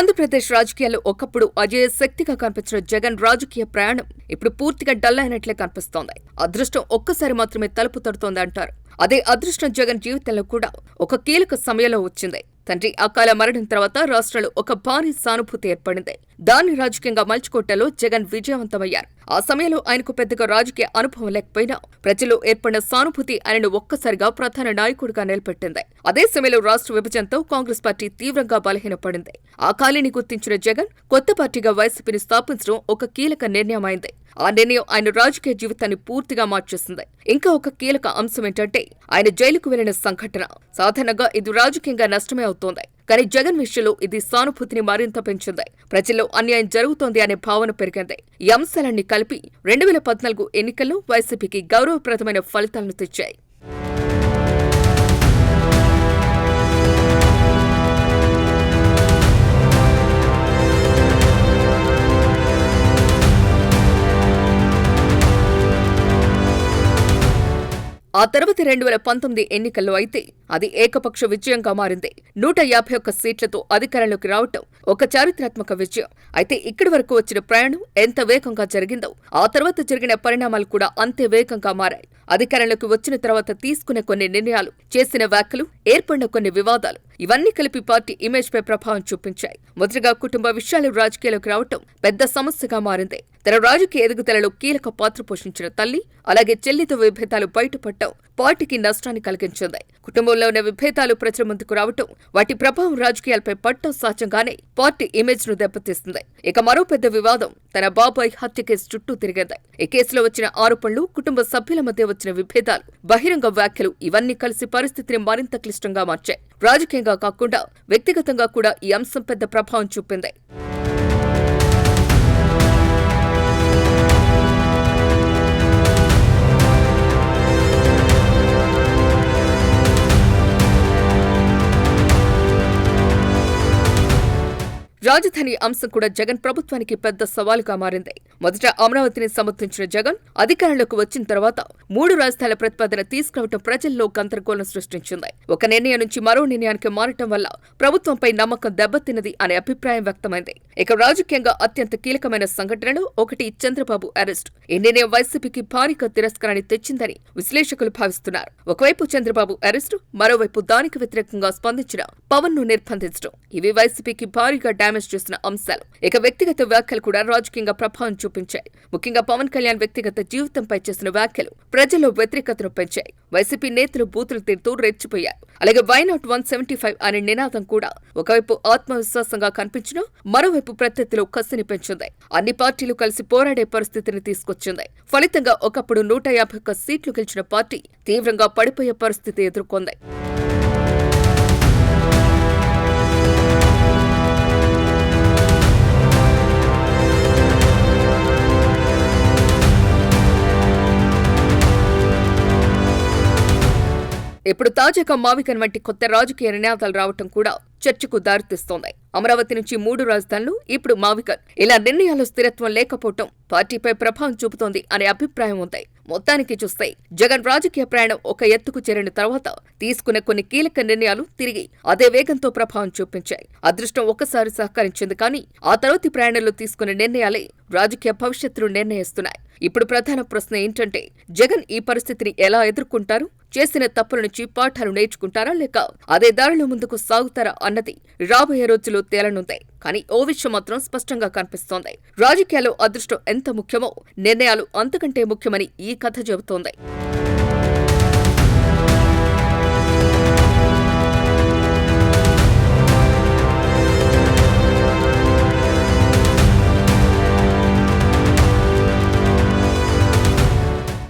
ఆంధ్రప్రదేశ్ రాజకీయాల్లో ఒకప్పుడు అజేయ శక్తిగా కనిపించిన జగన్ రాజకీయ ప్రయాణం ఇప్పుడు పూర్తిగా డల్ అయినట్లే కనిపిస్తోంది. అదృష్టం ఒక్కసారి మాత్రమే తలుపు తడుతోంది అంటారు. అదే అదృష్టం జగన్ జీవితంలో కూడా ఒక కీలక సమయంలో వచ్చింది. తండ్రి అకాల మరణం తర్వాత రాష్ట్రంలో ఒక భారీ సానుభూతి ఏర్పడింది. దాన్ని రాజకీయంగా మలుచుకోవటంలో జగన్ విజయవంతమయ్యారు. ఆ సమయంలో ఆయనకు పెద్దగా రాజకీయ అనుభవం లేకపోయినా ప్రజల్లో ఏర్పడిన సానుభూతి ఆయనను ఒక్కసారిగా ప్రధాన నాయకుడిగా నిలబెట్టింది. అదే సమయంలో రాష్ట్ర విభజనతో కాంగ్రెస్ పార్టీ తీవ్రంగా బలహీనపడింది. ఆ ఖాళీని గుర్తించిన జగన్ కొత్త పార్టీగా వైసీపీని స్థాపించడం ఒక కీలక నిర్ణయమైంది. ఆ నిర్ణయం ఆయన రాజకీయ జీవితాన్ని పూర్తిగా మార్చేసింది. ఇంకా ఒక కీలక అంశం ఏంటంటే ఆయన జైలుకు వెళ్లిన సంఘటన. సాధారణంగా ఇది రాజకీయంగా నష్టమే అవుతోంది. కానీ జగన్ విషయంలో ఇది సానుభూతిని మరింత పెంచింది. ప్రజల్లో అన్యాయం జరుగుతోంది అనే భావన పెరిగింది. ఈ అంశాలన్నీ కలిపి 2014 ఎన్నికల్లో వైసీపీకి గౌరవప్రదమైన ఫలితాలను తెచ్చాయి. ఆ తర్వాత 2019 ఎన్నికల్లో అయితే అది ఏకపక్ష విజయంగా మారింది. 151 సీట్లతో అధికారంలోకి రావటం ఒక చారిత్రాత్మక విజయం. అయితే ఇక్కడి వరకు వచ్చిన ప్రయాణం ఎంత వేగంగా జరిగిందో ఆ తర్వాత జరిగిన పరిణామాలు కూడా అంతే వేగంగా మారాయి. అధికారంలోకి వచ్చిన తర్వాత తీసుకునే కొన్ని నిర్ణయాలు, చేసిన వ్యాఖ్యలు, ఏర్పడిన కొన్ని వివాదాలు ఇవన్నీ కలిపి పార్టీ ఇమేజ్ పై ప్రభావం చూపించాయి. మొదటగా కుటుంబ విషయాలు రాజకీయాల్లోకి రావటం పెద్ద సమస్యగా మారింది. తన రాజకీయ ఎదుగుదలలో కీలక పాత్ర పోషించిన తల్లి, అలాగే చెల్లితో విభేదాలు బయటపడటం పార్టీకి నష్టాన్ని కలిగించింది. కుటుంబంలో ఉన్న విభేదాలు ప్రజల ముందుకు రావటం, వాటి ప్రభావం రాజకీయాలపై పట్టం సహజంగానే పార్టీ ఇమేజ్ ను దెబ్బతీస్తుంది. ఇక మరో పెద్ద వివాదం తన బాబాయ్ హత్య కేసు చుట్టూ తిరిగింది. ఈ కేసులో వచ్చిన ఆరోపణలు, కుటుంబ సభ్యుల మధ్య వచ్చిన విభేదాలు, బహిరంగ వ్యాఖ్యలు ఇవన్నీ కలిసి పరిస్థితిని మరింత క్లిష్టంగా మార్చాయి. రాజకీయంగా కాకుండా వ్యక్తిగతంగా కూడా ఈ అంశం పెద్ద ప్రభావం చూపింది. రాజధాని అంశం కూడా జగన్ ప్రభుత్వానికి పెద్ద సవాలుగా మారింది. మొదట అమరావతిని సమర్థించిన జగన్ అధికారంలోకి వచ్చిన తర్వాత 3 రాజధానుల ప్రతిపాదన తీసుకురావడం ప్రజల్లో గందరగోళం సృష్టించింది. ఒక నిర్ణయం నుంచి మరో నిర్ణయానికి మారటం వల్ల ప్రభుత్వంపై నమ్మకం దెబ్బతిన్నది అనే అభిప్రాయం వ్యక్తమైంది. ఇక రాజకీయంగా అత్యంత కీలకమైన సంఘటనలో ఒకటి చంద్రబాబు అరెస్ట్. ఈ నిర్ణయం వైసీపీకి భారీగా తిరస్కారాన్ని తెచ్చిందని విశ్లేషకులు భావిస్తున్నారు. ఒకవైపు చంద్రబాబు అరెస్టు, మరోవైపు దానికి వ్యతిరేకంగా స్పందించిన పవన్ ను నిర్బంధించడం ఇవి వైసీపీకి భారీగా డ్యామేజ్ చేసిన అంశాలు. ఇక వ్యక్తిగత వ్యాఖ్యలు కూడా రాజకీయంగా ప్రభావం చూపించాయి. ముఖ్యంగా పవన్ కళ్యాణ్ వ్యక్తిగత జీవితంపై చేసిన వ్యాఖ్యలు ప్రజల్లో వ్యతిరేకతను పెంచాయి. వైసీపీ నేతలు బూతులు తిడుతూ రెచ్చిపోయారు. అలాగే వై నాట్ 175 అనే నినాదం కూడా ఒకవైపు ఆత్మవిశ్వాసంగా కనిపించినా మరోవైపు ప్రత్యర్థిలో కసిని పెంచింది. అన్ని పార్టీలు కలిసి పోరాడే పరిస్థితిని తీసుకొచ్చింది. ఫలితంగా ఒకప్పుడు 151 సీట్లు గెలిచిన పార్టీ తీవ్రంగా పడిపోయే పరిస్థితి ఎదుర్కొంది. ఇప్పుడు తాజాగా మావికన్ వంటి కొత్త రాజకీయ నినాదాలు రావటం కూడా చర్చకు దారితీస్తోంది. అమరావతి నుంచి 3 రాజధానులు, ఇప్పుడు మావికన్. ఇలా నిర్ణయాలు స్థిరత్వం లేకపోవటం పార్టీపై ప్రభావం చూపుతోంది అనే అభిప్రాయం ఉంది. మొత్తానికి చూస్తే జగన్ రాజకీయ ప్రయాణం ఒక ఎత్తుకు చేరిన తర్వాత తీసుకున్న కొన్ని కీలక నిర్ణయాలు తిరిగి అదే వేగంతో ప్రభావం చూపించాయి. అదృష్టం ఒక్కసారి సహకరించింది, కానీ ఆ తర్వాతి ప్రయాణంలో తీసుకున్న నిర్ణయాలే రాజకీయ భవిష్యత్తును నిర్ణయిస్తున్నాయి. ఇప్పుడు ప్రధాన ప్రశ్న ఏంటంటే జగన్ ఈ పరిస్థితిని ఎలా ఎదుర్కొంటారు? చేసిన తప్పుల నుంచి పాఠాలు నేర్చుకుంటారా, లేక అదే దారిలో ముందుకు సాగుతారా అన్నది రాబోయే రోజుల్లో తేలనుంది. కానీ ఓ విషయం మాత్రం స్పష్టంగా కనిపిస్తోంది. రాజకీయాల్లో అదృష్టం ఎంత ముఖ్యమో నిర్ణయాలు అంతకంటే ముఖ్యమని ఈ కథ చెబుతోంది.